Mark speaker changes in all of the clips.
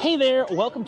Speaker 1: Hey there, welcome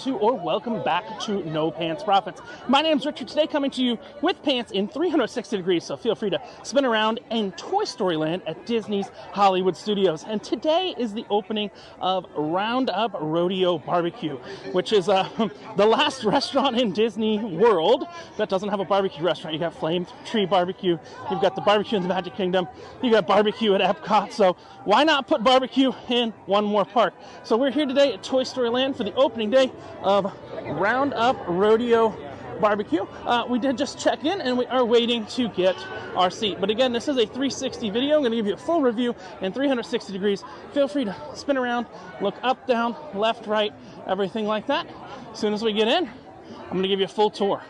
Speaker 1: back to No Pants Profits. My name's Richard, today coming to you with pants in 360 degrees, so feel free to spin around in Toy Story Land at Disney's Hollywood Studios. And today is the opening of Roundup Rodeo BBQ, which is the last restaurant in Disney World that doesn't have a barbecue restaurant. You got Flame Tree Barbecue, you've got the barbecue in the Magic Kingdom, you got barbecue at Epcot, so why not put barbecue in one more park? So we're here today at Toy Story Land for the opening day of Roundup Rodeo BBQ. We did just check in and we are waiting to get our seat. But again, this is a 360 video. I'm going to give you a full review in 360 degrees. Feel free to spin around, look up, down, left, right, everything like that. As soon as we get in, I'm going to give you a full tour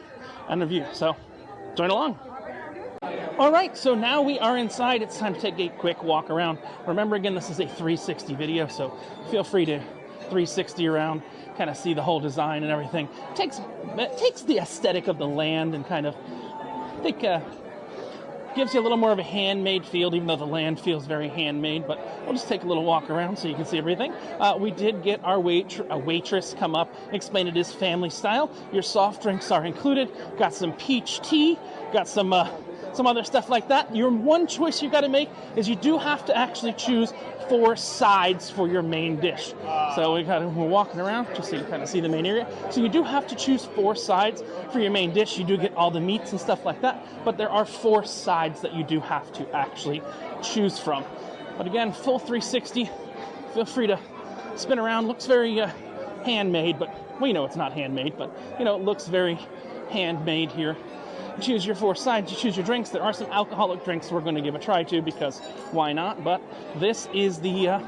Speaker 1: and review. So join along. All right, so now we are inside. It's time to take a quick walk around. Remember, again, this is a 360 video, so feel free to 360 around, kind of see the whole design and everything. It takes the aesthetic of the land and kind of, I think, gives you a little more of a handmade feel, even though the land feels very handmade. But we'll just take a little walk around so you can see everything. We did get our waitress come up, explain it is family style. Your soft drinks are included. Got some peach tea, got some other stuff like that. Your one choice you've got to make is you do have to actually choose 4 sides for your main dish. So we're walking around just so you kind of see the main area. So you do have to choose 4 sides for your main dish. You do get all the meats and stuff like that, but there are 4 sides that you do have to actually choose from. But again, full 360. Feel free to spin around. Looks very handmade, but we know it's not handmade, but you know, it looks very handmade here. You choose your 4 sides, you choose your drinks. There are some alcoholic drinks we're going to give a try to because why not? But this is the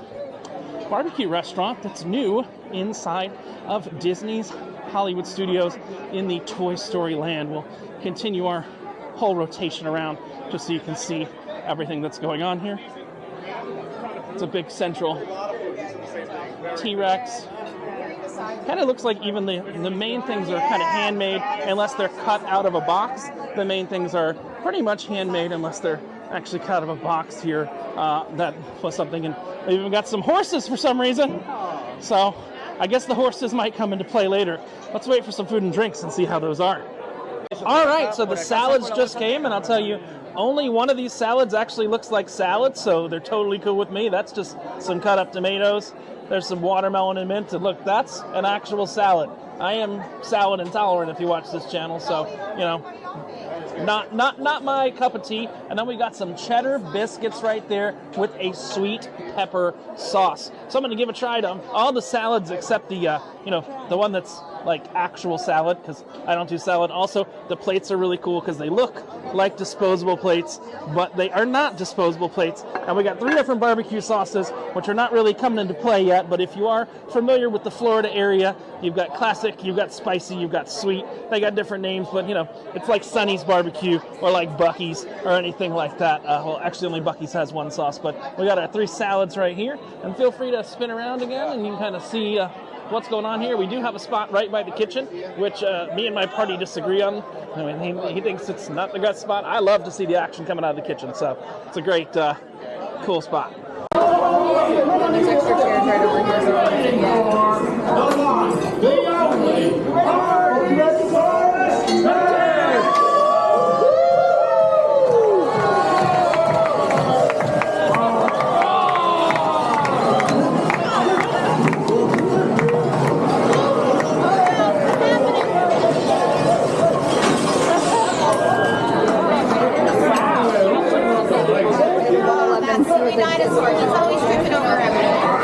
Speaker 1: barbecue restaurant that's new inside of Disney's Hollywood Studios in the Toy Story Land. We'll continue our whole rotation around just so you can see everything that's going on here. It's a big central T-Rex. Kind of looks like even the main things are kind of handmade unless they're cut out of a box. The main things are pretty much handmade unless they're actually cut out of a box here. That was something, and they even got some horses for some reason. So I guess the horses might come into play later. Let's wait for some food and drinks and see how those are. All right, so the salads just came, and I'll tell you, only one of these salads actually looks like salad, so they're totally cool with me. That's just some cut up tomatoes. There's some watermelon and mint, and look, that's an actual salad. I am salad intolerant if you watch this channel, so, you know, not my cup of tea. And then we got some cheddar biscuits right there with a sweet pepper sauce. So I'm going to give a try to all the salads except the, the one that's like actual salad, because I don't do salad. Also, the plates are really cool because they look like disposable plates, but they are not disposable plates. And we got 3 different barbecue sauces, which are not really coming into play yet, but if you are familiar with the Florida area, you've got classic, you've got spicy, you've got sweet. They got different names, but you know, it's like Sonny's Barbecue or like Bucky's or anything like that. Well, actually only Bucky's has one sauce, but we got our 3 salads right here. And feel free to spin around again and you can kind of see what's going on here. We do have a spot right by the kitchen, which me and my party disagree on. I mean, he thinks it's not the best spot. I love to see the action coming out of the kitchen, so it's a great, cool spot.
Speaker 2: There's extra chairs right over here. Dinosaur. He's always tripping over everything. All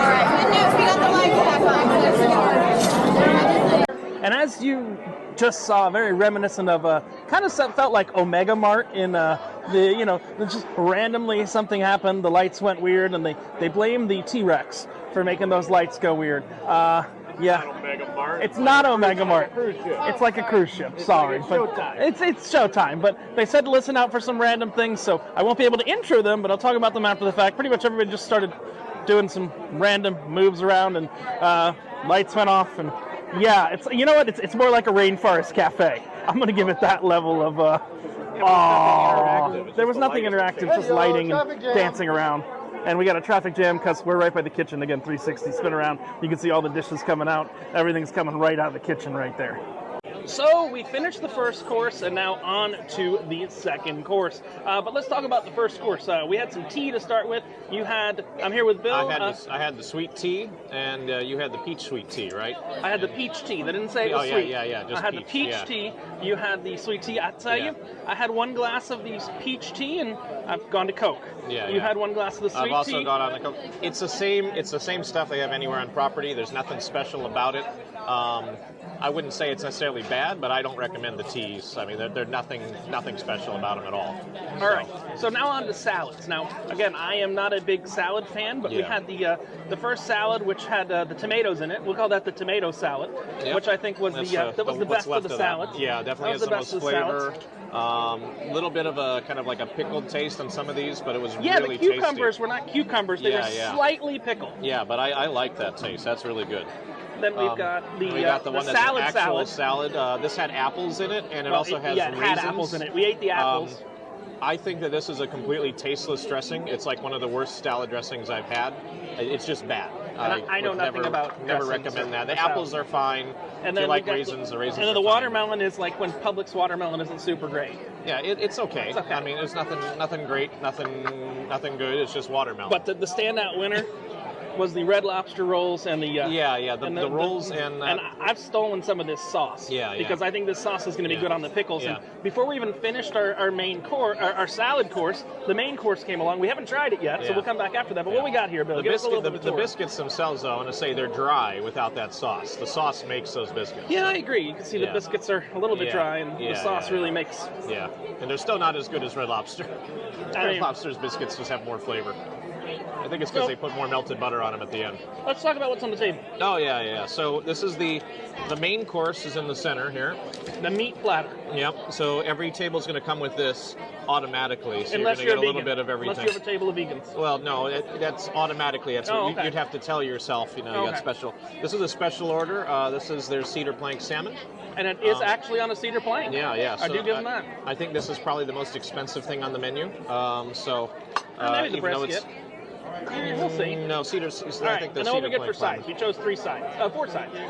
Speaker 2: right, good news. We got the lights back on.
Speaker 1: And as you just saw, very reminiscent of kind of felt like Omega Mart in just randomly something happened. The lights went weird, and they blamed the T-Rex for making those lights go weird. It's not Omega Mart. It's like a cruise ship. Sorry, but it's showtime. But they said to listen out for some random things, so I won't be able to intro them, but I'll talk about them after the fact. Pretty much everybody just started doing some random moves around, and lights went off, and yeah, it's it's more like a rainforest cafe. I'm gonna give it that level of. There was nothing interactive, just lighting and dancing around. And we got a traffic jam because we're right by the kitchen. Again, 360, spin around. You can see all the dishes coming out. Everything's coming right out of the kitchen right there. So we finished the first course, and now on to the second course. But let's talk about the first course. We had some tea to start with. You had, I'm here with Bill.
Speaker 3: I had the sweet tea, and you had the peach sweet tea, right?
Speaker 1: I had the peach tea. They didn't say it was sweet.
Speaker 3: Yeah. Just
Speaker 1: I had
Speaker 3: peach,
Speaker 1: the peach tea. You had the sweet tea. I tell you, I had one glass of the peach tea, and I've gone to Coke.
Speaker 3: You
Speaker 1: had one glass of the sweet tea.
Speaker 3: I've also gone on the Coke. It's the same stuff they have anywhere on property. There's nothing special about it. I wouldn't say it's necessarily bad, but I don't recommend the teas. I mean, they're nothing special about them at all.
Speaker 1: All right. So now on to salads. Now, again, I am not a big salad fan, but we had the first salad, which had the tomatoes in it. We'll call that the tomato salad, which I think was the best of the salads.
Speaker 3: Yeah, definitely has the most flavor. Little bit of a kind of like a pickled taste on some of these, but it was really tasty.
Speaker 1: The cucumbers were not cucumbers; they were slightly pickled.
Speaker 3: Yeah, but I like that taste. That's really good.
Speaker 1: Then we've got the
Speaker 3: one that's
Speaker 1: salad
Speaker 3: an actual salad. This had apples in it, and it also has raisins.
Speaker 1: Had apples in it. We ate the apples.
Speaker 3: I think that this is a completely tasteless dressing. It's like one of the worst salad dressings I've had. It's just bad.
Speaker 1: I know nothing about
Speaker 3: never recommend that. The apples are fine.
Speaker 1: And
Speaker 3: if you like raisins, the raisins.
Speaker 1: And then
Speaker 3: the
Speaker 1: watermelon is like when Publix watermelon isn't super great.
Speaker 3: Yeah, it's okay.
Speaker 1: It's okay.
Speaker 3: I mean, there's nothing great, nothing good. It's just watermelon.
Speaker 1: But the standout winner was the Red Lobster rolls and the
Speaker 3: the rolls and
Speaker 1: I've stolen some of this sauce because I think this sauce is going to be good on the pickles. And before we even finished our main course, our salad course, the main course came along. We haven't tried it yet, so we'll come back after that. But what we got here, Bill? Give us a little bit of a tour.
Speaker 3: The biscuits themselves, though, I want to say they're dry without that sauce. The sauce makes those biscuits.
Speaker 1: Yeah, I agree. You can see the biscuits are a little bit dry, and the sauce really makes.
Speaker 3: Yeah, and they're still not as good as Red Lobster. Red Lobster's biscuits just have more flavor. I think it's because they put more melted butter on them at the end.
Speaker 1: Let's talk about what's on the table.
Speaker 3: Oh, yeah. So this is the main course is in the center here.
Speaker 1: The meat platter.
Speaker 3: Yep. So every table is going to come with this automatically. So
Speaker 1: unless
Speaker 3: you're going to get
Speaker 1: a
Speaker 3: little bit of everything.
Speaker 1: Unless you have a table of vegans.
Speaker 3: Well, no, that's automatically. You'd have to tell yourself, you got special. This is a special order. This is their cedar plank salmon.
Speaker 1: And it is actually on a cedar plank.
Speaker 3: Yeah.
Speaker 1: So I do give them that.
Speaker 3: I think this is probably the most expensive thing on the menu.
Speaker 1: Maybe the brisket. We'll see.
Speaker 3: No, cedar's. I think the
Speaker 1: and then what we
Speaker 3: cedar
Speaker 1: get for sides? We chose 4 sides.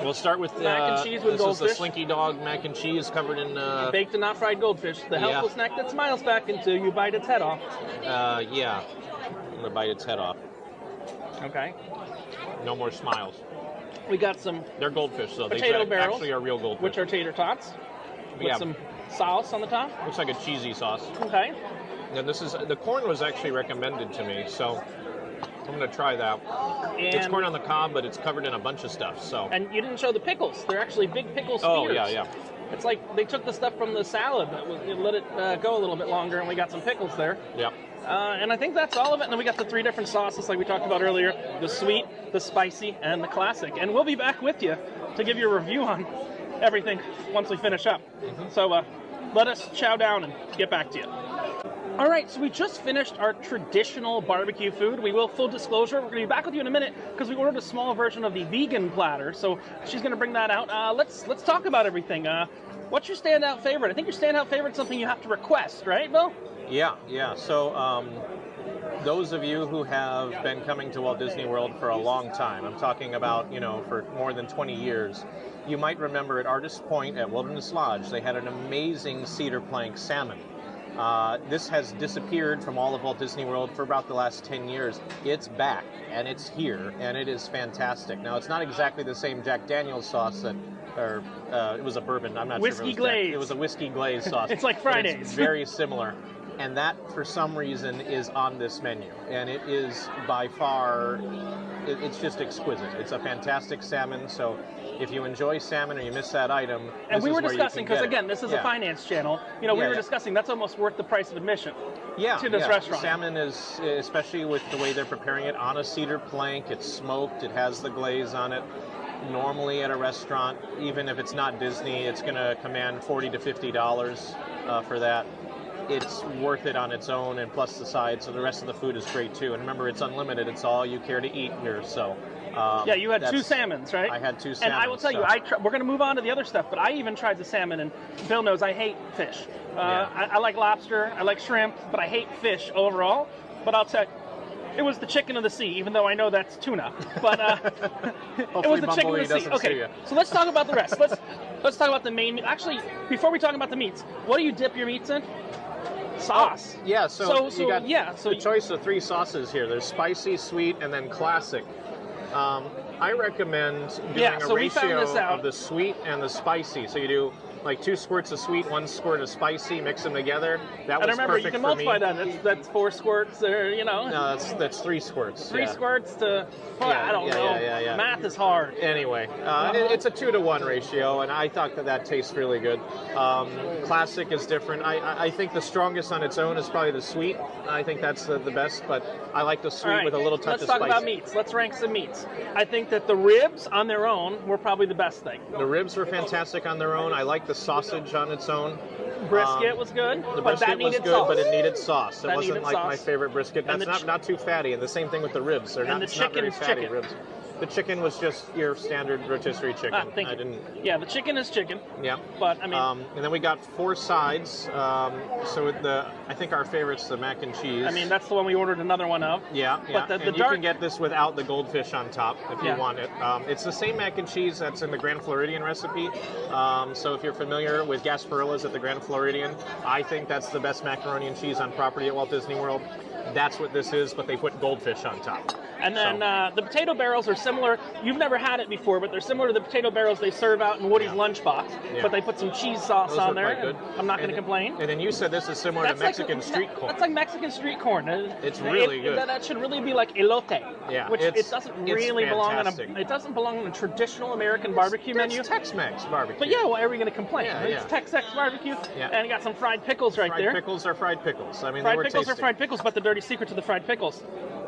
Speaker 3: We'll start with
Speaker 1: mac and cheese with goldfish.
Speaker 3: This is the Slinky Dog mac and cheese covered in
Speaker 1: baked and not fried goldfish. The helpful snack that smiles back until you bite its head off.
Speaker 3: I'm gonna bite its head off.
Speaker 1: Okay.
Speaker 3: No more smiles.
Speaker 1: We got some.
Speaker 3: They're goldfish, though.
Speaker 1: Potato
Speaker 3: they
Speaker 1: barrels,
Speaker 3: actually are real goldfish.
Speaker 1: which are tater tots with some sauce on the top.
Speaker 3: Looks like a cheesy sauce.
Speaker 1: Okay.
Speaker 3: And the corn was actually recommended to me, so I'm going to try that. It's corn on the cob, but it's covered in a bunch of stuff. So.
Speaker 1: And you didn't show the pickles. They're actually big pickle spears.
Speaker 3: Oh, yeah.
Speaker 1: It's like they took the stuff from the salad, let it go a little bit longer, and we got some pickles there.
Speaker 3: Yep.
Speaker 1: And I think that's all of it. And then we got the 3 different sauces like we talked about earlier, the sweet, the spicy, and the classic. And we'll be back with you to give you a review on everything once we finish up. So let us chow down and get back to you. All right, so we just finished our traditional barbecue food. We will, full disclosure, we're going to be back with you in a minute because we ordered a small version of the vegan platter. So she's going to bring that out. Let's talk about everything. What's your standout favorite? I think your standout favorite is something you have to request, right, Bill?
Speaker 3: Yeah. So those of you who have been coming to Walt Disney World for a long time, I'm talking about, for more than 20 years, you might remember at Artist Point at Wilderness Lodge, they had an amazing cedar plank salmon. This has disappeared from all of Walt Disney World for about the last 10 years. It's back, and it's here, and it is fantastic. Now, it's not exactly the same Jack Daniel's sauce it was a bourbon. I'm not sure if it was
Speaker 1: glaze.
Speaker 3: It was a whiskey glaze sauce.
Speaker 1: It's like Fridays.
Speaker 3: It's very similar. And that, for some reason, is on this menu. And it is by far, it's just exquisite. It's a fantastic salmon. So if you enjoy salmon or you miss that item,
Speaker 1: and we were discussing, because again, this is a finance channel, we were discussing that's almost worth the price of admission to this restaurant.
Speaker 3: Salmon is, especially with the way they're preparing it, on a cedar plank. It's smoked. It has the glaze on it. Normally at a restaurant, even if it's not Disney, it's going to command $40 to $50 for that. It's worth it on its own, and plus the side, so the rest of the food is great too. And remember, it's unlimited. It's all you care to eat here. So
Speaker 1: you had 2 salmons, right?
Speaker 3: I had 2 salmons.
Speaker 1: And I will tell you, we're going to move on to the other stuff, but I even tried the salmon, and Bill knows I hate fish. I like lobster, I like shrimp, but I hate fish overall. But I'll tell you, It was the chicken of the sea, even though I know that's tuna. But it was the chicken of the sea. Okay, so let's talk about the rest. Let's talk about the main meat. Actually, before we talk about the meats, what do you dip your meats in? Sauce.
Speaker 3: Oh, yeah, so you got
Speaker 1: the
Speaker 3: choice of 3 sauces here. There's spicy, sweet, and then classic. I recommend doing a ratio of the sweet and the spicy. So you do like 2 squirts of sweet, 1 squirt of spicy, mix them together. That was
Speaker 1: remember,
Speaker 3: perfect
Speaker 1: you can
Speaker 3: for
Speaker 1: multiply
Speaker 3: me.
Speaker 1: that's 4 squirts, or
Speaker 3: No, that's 3 squirts.
Speaker 1: 3 squirts to. I don't know.
Speaker 3: Yeah.
Speaker 1: Math is hard.
Speaker 3: Anyway, it's a 2-to-1 ratio, and I thought that tastes really good. Classic is different. I think the strongest on its own is probably the sweet. I think that's the best, but I like the sweet with a little touch of spice.
Speaker 1: Let's talk about meats. Let's rank some meats. I think that the ribs on their own were probably the best thing.
Speaker 3: The ribs were fantastic on their own. I like the sausage on its own.
Speaker 1: Brisket was good.
Speaker 3: The brisket was good, but it needed sauce. It wasn't like my
Speaker 1: sauce.
Speaker 3: favorite brisket. That's not too fatty, and the same thing with the ribs. They're not very fatty ribs. The chicken was just your standard rotisserie chicken.
Speaker 1: Yeah, the chicken is chicken.
Speaker 3: Yeah.
Speaker 1: But I mean.
Speaker 3: And then we got 4 sides. I think our favorite's the mac and cheese.
Speaker 1: I mean, that's the one we ordered another one of.
Speaker 3: Yeah.
Speaker 1: But
Speaker 3: you can get this without the goldfish on top if you want it. It's the same mac and cheese that's in the Grand Floridian recipe. So if you're familiar with Gasparilla's at the Grand Floridian, I think that's the best macaroni and cheese on property at Walt Disney World. That's what this is, but they put goldfish on top.
Speaker 1: And then the potato barrels are similar. You've never had it before, but they're similar to the potato barrels they serve out in Woody's lunchbox. Yeah. But they put some cheese sauce on there.
Speaker 3: Quite good.
Speaker 1: I'm not going to complain.
Speaker 3: And then you said this is similar to Mexican street corn.
Speaker 1: That's like Mexican street corn.
Speaker 3: It's really good.
Speaker 1: That should really be like elote.
Speaker 3: Yeah,
Speaker 1: which it doesn't really belong on it doesn't belong on a traditional American barbecue menu.
Speaker 3: It's Tex-Mex barbecue.
Speaker 1: But why are we going to complain?
Speaker 3: Yeah,
Speaker 1: It's Tex-Mex barbecue, and you got some fried pickles there.
Speaker 3: Fried pickles are fried pickles. I mean,
Speaker 1: fried pickles are fried pickles, but the dirty secret to the fried pickles,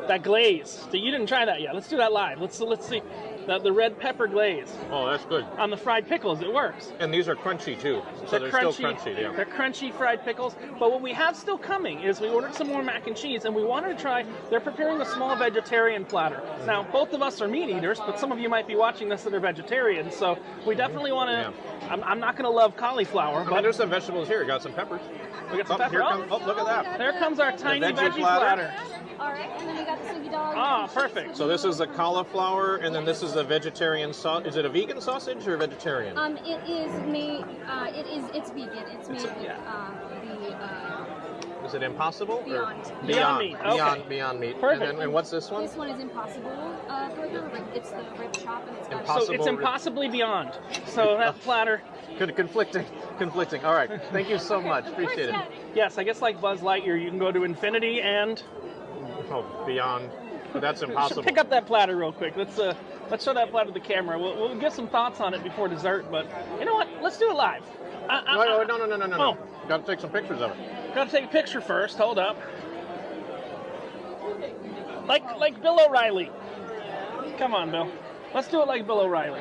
Speaker 1: that glaze. You didn't try that yet. Let's do that live. Let's see the red pepper glaze.
Speaker 3: Oh, that's good.
Speaker 1: On the fried pickles, it works.
Speaker 3: And these are crunchy too, so they're still crunchy. Yeah.
Speaker 1: They're crunchy fried pickles. But what we have still coming is we ordered some more mac and cheese, and we wanted to try. They're preparing a small vegetarian platter. Now, both of us are meat eaters, but some of you might be watching this that are vegetarians. So we definitely want to. Yeah. I'm not going to love cauliflower, but
Speaker 3: there's some vegetables here. Got some peppers.
Speaker 1: We got some pepper.
Speaker 3: Look at that.
Speaker 1: There comes our tiny veggie platter.
Speaker 2: All right, and then we got the slinky dog.
Speaker 1: Ah, perfect.
Speaker 3: So this is the cauliflower, and then this is the vegetarian sauce. Is it a vegan sausage or vegetarian?
Speaker 2: It is made. It's vegan. It's made with
Speaker 3: Is it Impossible?
Speaker 1: Beyond Meat. Okay.
Speaker 3: Beyond Meat.
Speaker 1: Perfect.
Speaker 3: And what's this one?
Speaker 2: This one is Impossible burger. It's the rib chop, and it's got
Speaker 1: So it's impossibly beyond. So that platter.
Speaker 3: Conflicting. All right. Thank you so much. Appreciate it.
Speaker 1: Yes, I guess like Buzz Lightyear, you can go to infinity and.
Speaker 3: Oh, beyond. But that's impossible.
Speaker 1: Pick up that platter real quick. Let's show that platter to the camera. We'll get some thoughts on it before dessert, but you know what? Let's do it live.
Speaker 3: No.
Speaker 1: Oh.
Speaker 3: Got to take some pictures of it.
Speaker 1: Got to take a picture first. Hold up. Like Bill O'Reilly. Come on, Bill. Let's do it like Bill O'Reilly.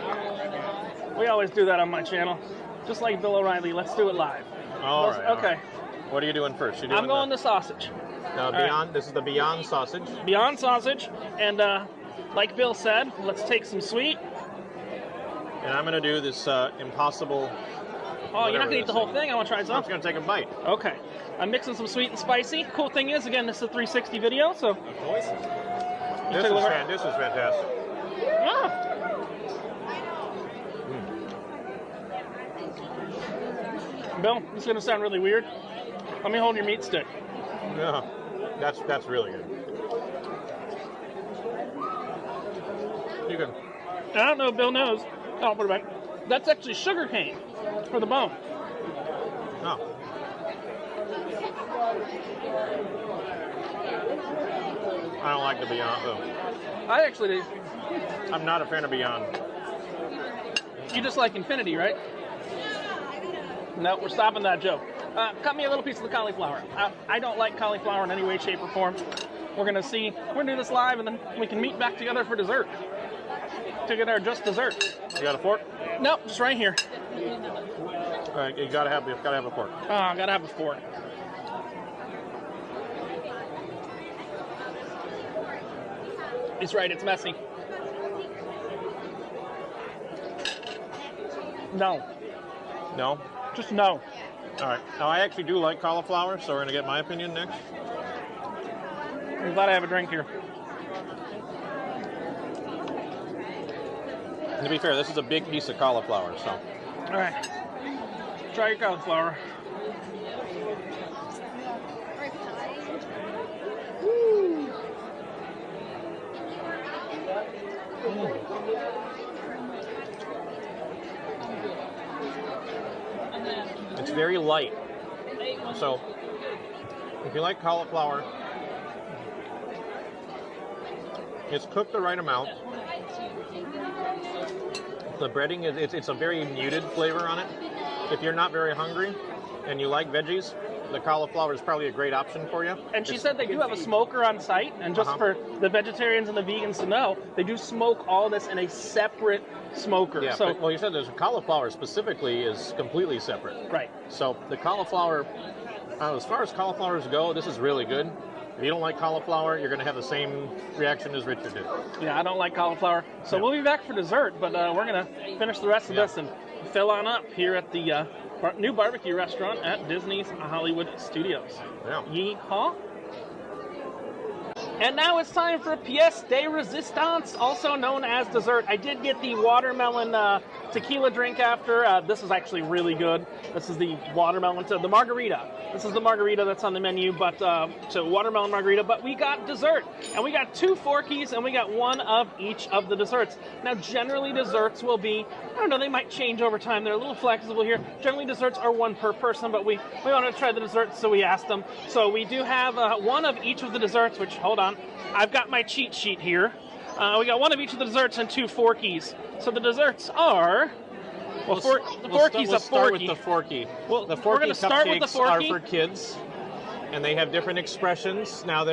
Speaker 1: We always do that on my channel. Just like Bill O'Reilly. Let's do it live.
Speaker 3: All right.
Speaker 1: Okay.
Speaker 3: What are you doing first?
Speaker 1: I'm going the sausage.
Speaker 3: Beyond. This is the Beyond sausage.
Speaker 1: Beyond sausage, and like Bill said, let's take some sweet.
Speaker 3: And I'm going to do this Impossible.
Speaker 1: Oh, you're not going to eat the whole thing? I want to try some.
Speaker 3: I'm just going to take a bite.
Speaker 1: Okay. I'm mixing some sweet and spicy. Cool thing is, again, this is a 360 video, so.
Speaker 3: This is fantastic.
Speaker 1: Yeah. Bill, this is going to sound really weird. Let me hold your meat stick.
Speaker 3: Yeah, that's really good. You can.
Speaker 1: I don't know if Bill knows. Oh, put it back. That's actually sugar cane for the bone.
Speaker 3: Oh. I don't like the Beyond though.
Speaker 1: I actually do.
Speaker 3: I'm not a fan of Beyond.
Speaker 1: You just like Infinity, right? No, we're stopping that joke. Cut me a little piece of the cauliflower. I don't like cauliflower in any way, shape, or form. We're gonna do this live, and then we can meet back together for dessert. To get our just dessert.
Speaker 3: You got a fork?
Speaker 1: Nope, just right here.
Speaker 3: All right, you gotta have a fork.
Speaker 1: Oh, I gotta have a fork. He's right, it's messy. No.
Speaker 3: No?
Speaker 1: Just no.
Speaker 3: All right. Now, I actually do like cauliflower, so we're going to get my opinion next.
Speaker 1: I'm glad I have a drink here.
Speaker 3: To be fair, this is a big piece of cauliflower, so.
Speaker 1: All right. Try your cauliflower.
Speaker 3: It's very light. So, if you like cauliflower, it's cooked the right amount. The breading it's a very muted flavor on it. If you're not very hungry and you like veggies, the cauliflower is probably a great option for you.
Speaker 1: And she said they do have a smoker on site, and just for the vegetarians and the vegans to know, they do smoke all this in a separate smoker.
Speaker 3: Yeah,
Speaker 1: so,
Speaker 3: well, you said there's cauliflower specifically is completely separate.
Speaker 1: right.
Speaker 3: So the cauliflower, as far as cauliflowers go, this is really good. If you don't like cauliflower, you're going to have the same reaction as Richard did.
Speaker 1: Yeah, I don't like cauliflower. So we'll be back for dessert, but we're going to finish the rest of this and fill on up here at the new barbecue restaurant at Disney's Hollywood Studios.
Speaker 3: Yeah.
Speaker 1: Yeehaw. And now it's time for pièce de résistance, also known as dessert. I did get the watermelon tequila drink after. This is actually really good. This is the watermelon, the margarita. This is the margarita that's on the menu, but so watermelon margarita. But we got dessert, and we got 2 Forkies, and we got 1 of each of the desserts. Now, generally desserts will be, I don't know, they might change over time. They're a little flexible here. Generally desserts are 1 per person, but we wanted to try the desserts, so we asked them. So we do have 1 of each of the desserts, which, hold on, I've got my cheat sheet here. We got 1 of each of the desserts and 2 Forkies. So the desserts are... Well, the Forky's a
Speaker 3: start
Speaker 1: Forky.
Speaker 3: with the Forky.
Speaker 1: Well,
Speaker 3: the
Speaker 1: we're
Speaker 3: Forky
Speaker 1: gonna start with the
Speaker 3: cupcakes are
Speaker 1: Forky.
Speaker 3: for kids, and they have different expressions. Now,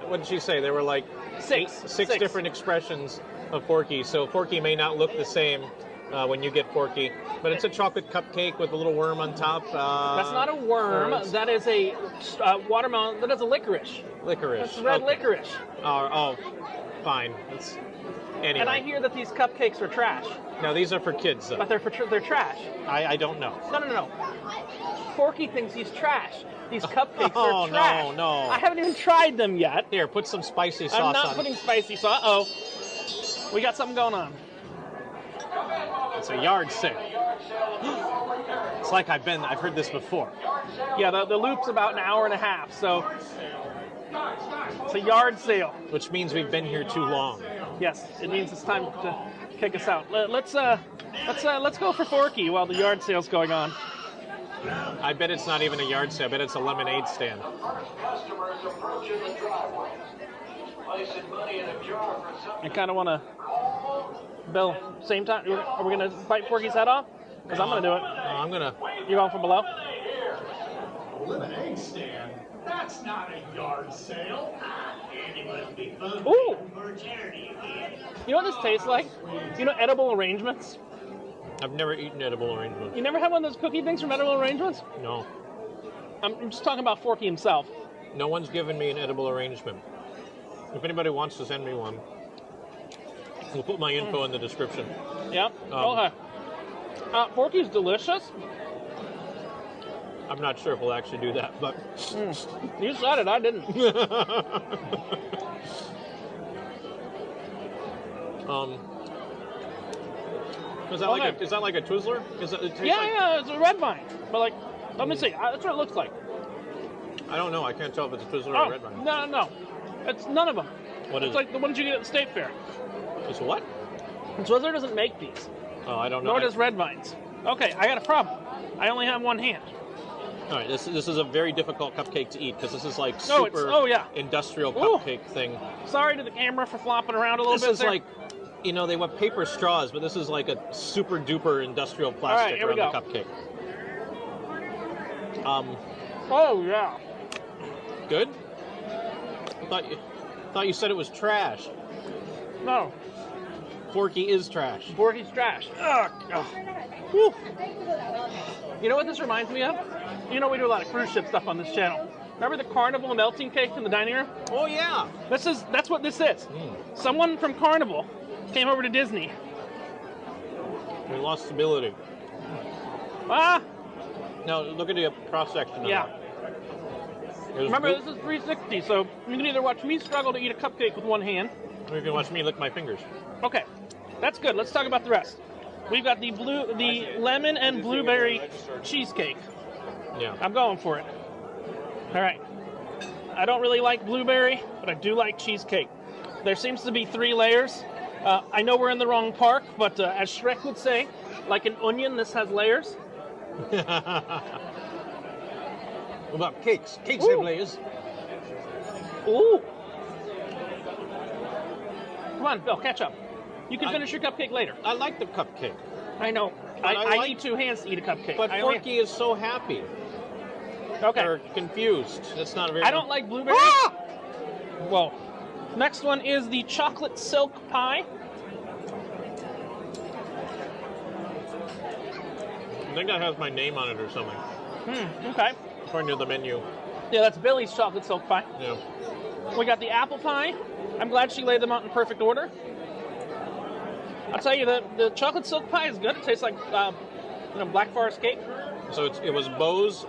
Speaker 3: what did she say? There were like 6 different expressions of Forky. So Forky may not look the same when you get Forky, but it's a chocolate cupcake with a little worm on top.
Speaker 1: That's not a worm. That is a watermelon. That is a licorice.
Speaker 3: Licorice.
Speaker 1: That's red licorice.
Speaker 3: Oh, fine. Anyway.
Speaker 1: And I hear that these cupcakes are trash.
Speaker 3: No, these are for kids, though.
Speaker 1: But they're trash.
Speaker 3: I don't know.
Speaker 1: No. Forky thinks he's trash. These cupcakes are trash.
Speaker 3: No.
Speaker 1: I haven't even tried them yet.
Speaker 3: Here, put some spicy sauce on.
Speaker 1: I'm not putting spicy sauce. Uh-oh. We got something going on.
Speaker 3: It's a yard sale. It's like I've heard this before.
Speaker 1: Yeah, the loop's about an hour and a half, so it's a yard sale.
Speaker 3: Which means we've been here too long.
Speaker 1: Yes, it means it's time to kick us out. Let's go for Forky while the yard sale's going on.
Speaker 3: I bet it's not even a yard sale. I bet it's a lemonade stand.
Speaker 1: I kind of want to, Bill, same time. Are we going to bite Forky's head off? Because I'm going to do it.
Speaker 3: I'm going to.
Speaker 1: You going from below?
Speaker 4: Lemonade stand? That's not a yard sale.
Speaker 1: Ooh! You know what this tastes like? You know edible arrangements?
Speaker 3: I've never eaten edible arrangements.
Speaker 1: You never had one of those cookie things from Edible Arrangements?
Speaker 3: No.
Speaker 1: I'm just talking about Forky himself.
Speaker 3: No one's given me an edible arrangement. If anybody wants to send me one, we'll put my info in the description.
Speaker 1: Yep. Okay. Forky's delicious.
Speaker 3: I'm not sure if we'll actually do that, but...
Speaker 1: You said it, I didn't.
Speaker 3: Is that like a Twizzler?
Speaker 1: Yeah, it's a red vine. But like, let me see. That's what it looks like.
Speaker 3: I don't know. I can't tell if it's a Twizzler or a red vine.
Speaker 1: No. It's none of them.
Speaker 3: What is
Speaker 1: It's like the ones you get at the State Fair.
Speaker 3: It's what?
Speaker 1: Twizzler doesn't make these.
Speaker 3: Oh, I don't know.
Speaker 1: Nor does red vines. Okay, I got a problem. I only have one hand.
Speaker 3: All right, this is a very difficult cupcake to eat because this is like
Speaker 1: Oh,
Speaker 3: super industrial cupcake thing.
Speaker 1: Sorry to the camera for flopping around a little bit.
Speaker 3: This is
Speaker 1: there.
Speaker 3: like, they have paper straws, but this is like a super duper industrial plastic around the cupcake.
Speaker 1: Oh yeah.
Speaker 3: Good. Thought you said it was trash.
Speaker 1: No.
Speaker 3: Forky is trash.
Speaker 1: Forky's trash. Ugh. Whew. You know what this reminds me of? You know we do a lot of cruise ship stuff on this channel. Remember the Carnival melting cake in the dining room?
Speaker 3: Oh yeah.
Speaker 1: That's what this is. Someone from Carnival came over to Disney.
Speaker 3: We lost stability.
Speaker 1: Ah.
Speaker 3: No, look at the cross section.
Speaker 1: Yeah. Remember, this is 360, so you can either watch me struggle to eat a cupcake with one hand.
Speaker 3: Or you can watch me lick my fingers.
Speaker 1: Okay. That's good. Let's talk about the rest. We've got the lemon and blueberry cheesecake.
Speaker 3: Yeah.
Speaker 1: I'm going for it. All right. I don't really like blueberry, but I do like cheesecake. There seems to be 3 layers. I know we're in the wrong park, but as Shrek would say, like an onion, this has layers.
Speaker 3: What about cakes? Cakes
Speaker 1: Ooh.
Speaker 3: have layers.
Speaker 1: Ooh. Come on, Bill, catch up. You can finish your cupcake later.
Speaker 3: I like the cupcake.
Speaker 1: I know. I need 2 hands to eat a cupcake.
Speaker 3: But Forky is so happy.
Speaker 1: Okay.
Speaker 3: Or confused. That's not very...
Speaker 1: I don't like blueberry.
Speaker 3: Ah!
Speaker 1: Well, next one is the chocolate silk pie.
Speaker 3: I think that has my name on it or something.
Speaker 1: Okay.
Speaker 3: According to the menu.
Speaker 1: Yeah, that's Billy's chocolate silk pie.
Speaker 3: Yeah.
Speaker 1: We got the apple pie. I'm glad she laid them out in perfect order. I'll tell you, the chocolate silk pie is good. It tastes like Black Forest cake.
Speaker 3: So it was Bo's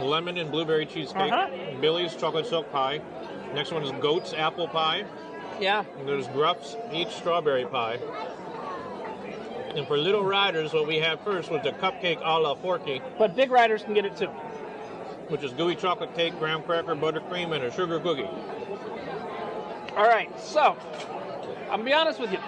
Speaker 3: lemon and blueberry cheesecake. Billy's chocolate silk pie. Next one is Goat's apple pie.
Speaker 1: Yeah.
Speaker 3: And there's Gruff's peach strawberry pie. And for little riders, what we had first was the cupcake a la Forky,
Speaker 1: But big riders can get it too.
Speaker 3: which is gooey chocolate cake, graham cracker, buttercream, and a sugar cookie.
Speaker 1: All right, so I'm gonna be honest with you.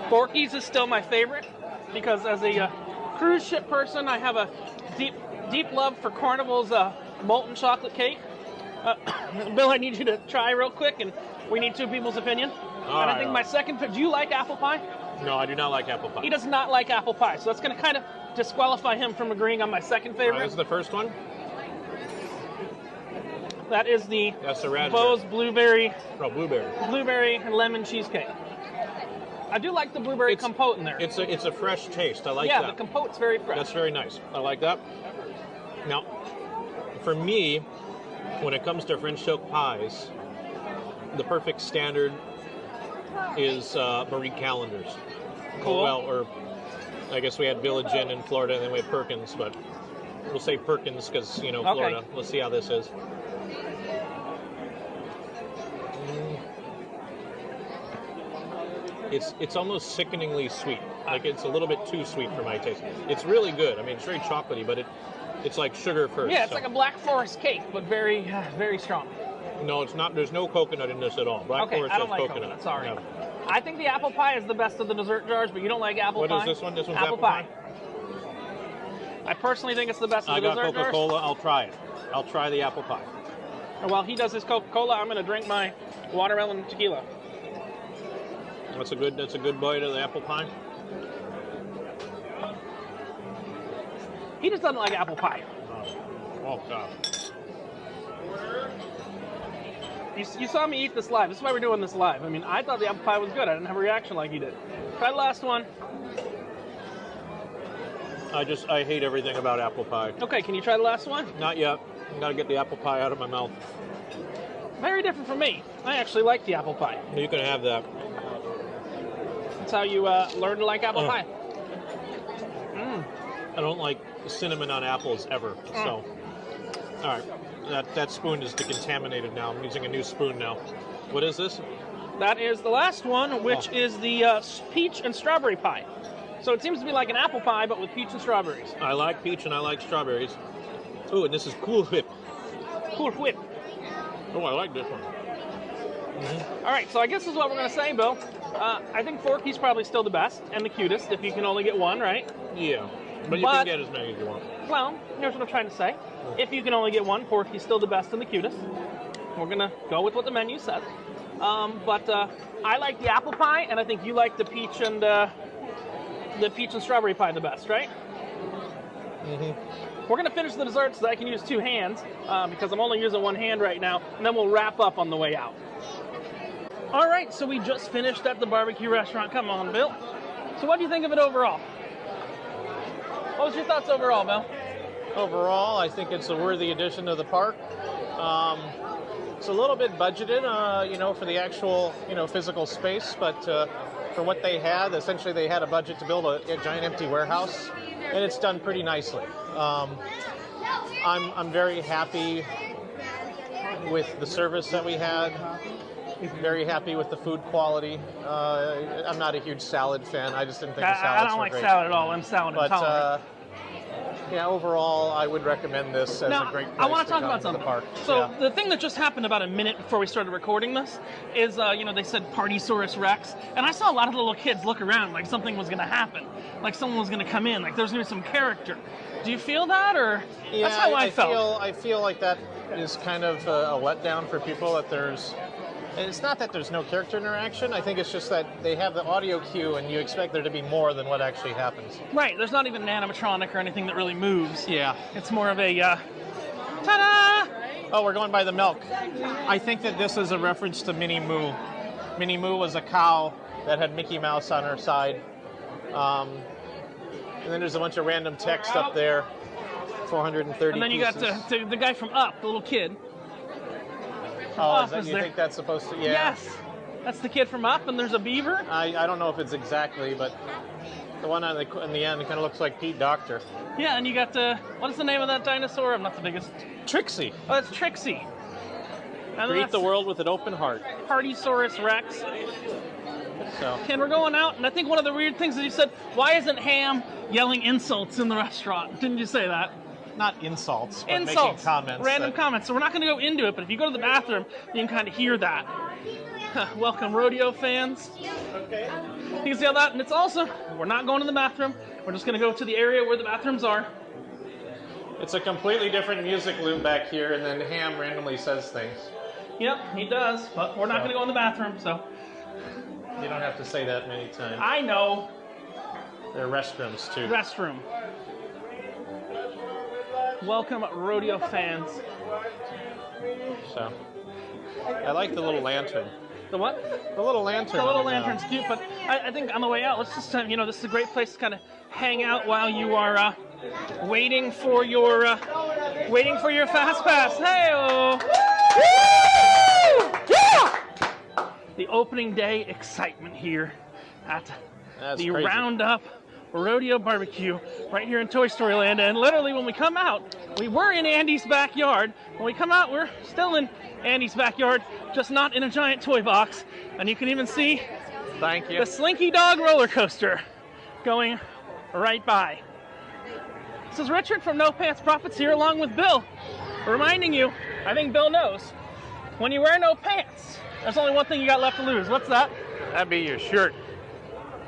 Speaker 1: Forky's is still my favorite because as a cruise ship person, I have a deep love for Carnival's molten chocolate cake. Bill, I need you to try real quick, and we need 2 people's opinion. I think my second pick. Do you like apple pie?
Speaker 3: No, I do not like apple pie.
Speaker 1: He does not like apple pie, so that's going to kind of disqualify him from agreeing on my second favorite.
Speaker 3: This is the first one.
Speaker 1: That is the
Speaker 3: That's the raspberry.
Speaker 1: Bo's blueberry
Speaker 3: Blueberry.
Speaker 1: and lemon cheesecake. I do like the blueberry compote in there.
Speaker 3: It's a fresh taste. I like
Speaker 1: yeah,
Speaker 3: that.
Speaker 1: the compote's very fresh.
Speaker 3: That's very nice. I like that. Now, for me, when it comes to French silk pies, the perfect standard is Marie Callender's.
Speaker 1: Cool.
Speaker 3: Well, or I guess we had Village Inn in Florida, and then we had Perkins, but we'll say Perkins because, Florida.
Speaker 1: Okay.
Speaker 3: Let's see how this is. It's almost sickeningly sweet. Like, it's a little bit too sweet for my taste. It's really good. I mean, it's very chocolatey, but it's like sugar first.
Speaker 1: Yeah, it's like a Black Forest cake, but very, very strong.
Speaker 3: No, it's not. There's no coconut in this at all. Black Forest
Speaker 1: I don't
Speaker 3: has
Speaker 1: like
Speaker 3: coconut.
Speaker 1: Sorry.
Speaker 3: No.
Speaker 1: I think the apple pie is the best of the dessert jars, but you don't like apple pie?
Speaker 3: What is this one? This one's
Speaker 1: apple pie. I personally think it's the best of the
Speaker 3: I got
Speaker 1: dessert jars.
Speaker 3: Coca-Cola. I'll try it. I'll try the apple pie.
Speaker 1: While he does his Coca-Cola, I'm going to drink my watermelon tequila.
Speaker 3: That's a good bite of the apple pie.
Speaker 1: He just doesn't like apple pie.
Speaker 3: Oh God.
Speaker 1: You saw me eat this live. This is why we're doing this live. I mean, I thought the apple pie was good. I didn't have a reaction like he did. Try the last one.
Speaker 3: I hate everything about apple pie.
Speaker 1: Okay, can you try the last one?
Speaker 3: Not yet. I gotta get the apple pie out of my mouth.
Speaker 1: Very different from me. I actually like the apple pie.
Speaker 3: You can have that.
Speaker 1: That's how you learn to like apple pie.
Speaker 3: I don't like cinnamon on apples ever. So, all right. That spoon is decontaminated now. I'm using a new spoon now. What is this?
Speaker 1: That is the last one, which is the peach and strawberry pie. So it seems to be like an apple pie, but with peach and strawberries.
Speaker 3: I like peach and I like strawberries. Oh, and this is Cool Whip.
Speaker 1: Cool Whip.
Speaker 3: Oh, I like this one.
Speaker 1: All right, so I guess this is what we're going to say, Bill. I think Forky's probably still the best and the cutest, if you can only get one, right?
Speaker 3: Yeah, but you can get as many as you want.
Speaker 1: Well, here's what I'm trying to say. If you can only get one, Forky's still the best and the cutest. We're going to go with what the menu said. But I like the apple pie, and I think you like the peach and strawberry pie the best, right? We're going to finish the dessert so that I can use 2 hands because I'm only using 1 hand right now, and then we'll wrap up on the way out. All right, so we just finished at the barbecue restaurant. Come on, Bill. So what do you think of it overall? What was your thoughts overall, Bill?
Speaker 3: Overall, I think it's a worthy addition to the park. It's a little bit budgeted, for the actual, physical space, but for what they had, essentially they had a budget to build a giant empty warehouse, and it's done pretty nicely. I'm very happy with the service that we had. Very happy with the food quality. I'm not a huge salad fan. I just didn't think the salads
Speaker 1: I don't
Speaker 3: were
Speaker 1: like
Speaker 3: great.
Speaker 1: salad at all. I'm salad intolerant.
Speaker 3: Yeah, overall, I would recommend this as
Speaker 1: Now,
Speaker 3: a great place
Speaker 1: I want
Speaker 3: to
Speaker 1: to talk
Speaker 3: come
Speaker 1: about
Speaker 3: to
Speaker 1: something.
Speaker 3: the park.
Speaker 1: So
Speaker 3: Yeah.
Speaker 1: the thing that just happened about a minute before we started recording this is, they said Partysaurus Rex, and I saw a lot of little kids look around like something was going to happen, like someone was going to come in, like there's going to be some character. Do you feel that, or
Speaker 3: Yeah,
Speaker 1: that's how I felt?
Speaker 3: I feel like that is kind of a letdown for people that there's. And it's not that there's no character interaction. I think it's just that they have the audio cue, and you expect there to be more than what actually happens.
Speaker 1: Right. There's not even an animatronic or anything that really moves.
Speaker 3: Yeah.
Speaker 1: It's more of a ta-da!
Speaker 3: Oh, we're going by the milk. I think that this is a reference to Minnie Moo. Minnie Moo was a cow that had Mickey Mouse on her side. And then there's a bunch of random text up there. 430
Speaker 1: And then you got the guy from Up, the little kid.
Speaker 3: Oh,
Speaker 1: Up is
Speaker 3: you
Speaker 1: there.
Speaker 3: think that's supposed to? Yeah.
Speaker 1: Yes. That's the kid from Up, and there's a beaver.
Speaker 3: I don't know if it's exactly, but the one on in the end kind of looks like Pete Doctor.
Speaker 1: Yeah, and you got what is the name of that dinosaur? I'm not the biggest.
Speaker 3: Trixie.
Speaker 1: Oh, that's Trixie. And
Speaker 3: Greet
Speaker 1: that's
Speaker 3: the world with an open heart.
Speaker 1: Partysaurus Rex.
Speaker 3: So.
Speaker 1: And we're going out, and I think one of the weird things is you said, why isn't Ham yelling insults in the restaurant? Didn't you say that?
Speaker 3: Not insults, but
Speaker 1: Insults.
Speaker 3: making comments.
Speaker 1: Random comments. So we're not going to go into it, but if you go to the bathroom, you can kind of hear that. Welcome, rodeo fans.
Speaker 3: Okay.
Speaker 1: You can see all that, and it's also, we're not going to the bathroom. We're just going to go to the area where the bathrooms are.
Speaker 3: It's a completely different music loop back here, and then Ham randomly says things.
Speaker 1: Yep, he does, but we're not going to go in the bathroom, so.
Speaker 3: You don't have to say that many times.
Speaker 1: I know.
Speaker 3: There are restrooms, too.
Speaker 1: Restroom. Welcome, rodeo fans.
Speaker 3: So, I like the little lantern.
Speaker 1: The what?
Speaker 3: The little lantern.
Speaker 1: The little
Speaker 3: on the
Speaker 1: lantern's cute, but I think on the way out, let's just, this is a great place to kind of hang out while you are waiting for your fast pass. Hey-oh! Woo! Yeah! The opening day excitement here at
Speaker 3: That's
Speaker 1: the
Speaker 3: crazy.
Speaker 1: Roundup Rodeo BBQ right here in Toy Story Land. And literally when we come out, we were in Andy's backyard. When we come out, we're still in Andy's backyard, just not in a giant toy box. And you can even see
Speaker 3: Thank you.
Speaker 1: the Slinky Dog roller coaster going right by. This is Richard from No Pants Profits here along with Bill, reminding you, I think Bill knows, when you wear no pants, there's only one thing you got left to lose. What's that?
Speaker 3: That'd be your shirt.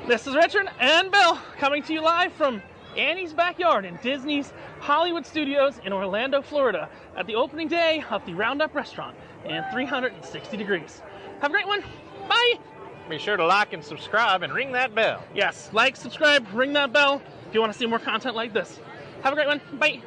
Speaker 1: This is Richard and Bill coming to you live from Annie's backyard in Disney's Hollywood Studios in Orlando, Florida at the opening day of the Roundup restaurant in 360 degrees. Have a great one. Bye.
Speaker 3: Be sure to like and subscribe and ring that bell.
Speaker 1: Yes, like, subscribe, ring that bell if you want to see more content like this. Have a great one. Bye.